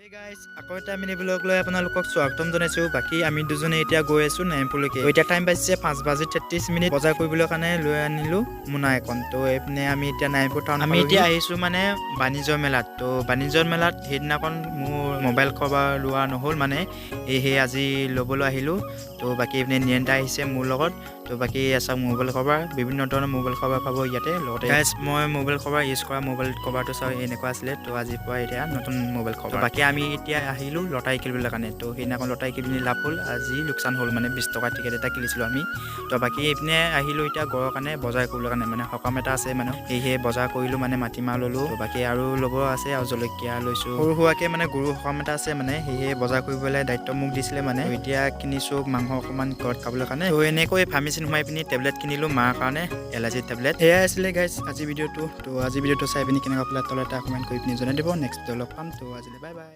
Hey guys, আকৌ এটা mini blog লৈ আপোনালোকক স্বাগতম জনাইছো। বাকি আমি দুজনে এতিয়া গৈ আছো নাইমপুৰলৈকে। এতিয়া টাইম পাইছে 5:33 বজাৰ কৰিবলৈ কাৰণে লৈ আনিলো মুনা এখন। তো এইপিনে আমি এতিয়া নাইমপুৰ টাউন আমি এতিয়া আহিছো মানে বাণিজ্য মেলাত। তো বাণিজ্য মেলাত সেইদিনাখন মোৰ মোবাইল কভাৰ লোৱা নহ'ল মানে সেই আজি ল'বলৈ আহিলো। তো বাকি এইপিনে নিয়ন্তা আহিছে মোৰ লগত। তো বাকি এসব মোবাইল কভাৰ বিভিন্ন ধৰণৰ মোবাইল কভাৰ পাব ইয়াতে লগতে গাইজ মই মোবাইল কভাৰ ইউজ কৰা মোবাইল কভাৰটো চাই এনেকুৱা আছিলে। তো আজি পৰা এতিয়া নতুন মোবাইল কভাৰ বাকি আমি এতিয়া আহিলো লটাৰী কিনিবলৈ কাৰণে। তো সেইদিনাখন লটাৰী কিনি লাভ হ'ল, আজি লোকচান হ'ল মানে 20 টকা টিকেট এটা কিনিছিলোঁ আমি। তো বাকি এইপিনে আহিলো এতিয়া গড়ৰ কাৰণে বজাৰ কৰিবলৈ কাৰণে মানে সকাম এটা আছে মানে সেয়েহে বজাৰ কৰিলোঁ মানে মাটিমাহ ল'লোঁ। তো বাকি আৰু ল'ব আছে আৰু জলকীয়া লৈছোঁ সৰু সুৰাকৈ মানে গৰু সকাম এটা আছে মানে সেয়েহে বজাৰ কৰিবলৈ দায়িত্ব মোক দিছিলে মানে। এতিয়া কিনিছোঁ মাংস অকণমান ঘৰত খাবলৈ কাৰণে। তো এনেকৈ ফাৰ্মেচিত সোমাই পিনি টেবলেট কিনিলোঁ মাৰ কাৰণে এলাৰ্জি টেবলেট। সেয়াই আছিলে গাইজ আজি ভিডিঅ'টো। তো আজি ভিডিঅ'টো চাই পিনি কেনেকুৱা পালে তলত এটা কমেণ্ট কৰি পিনি জনাই দিব। নেক্সট ভিডিঅ' লগ পাম। তো আজিলৈ বাই বাই।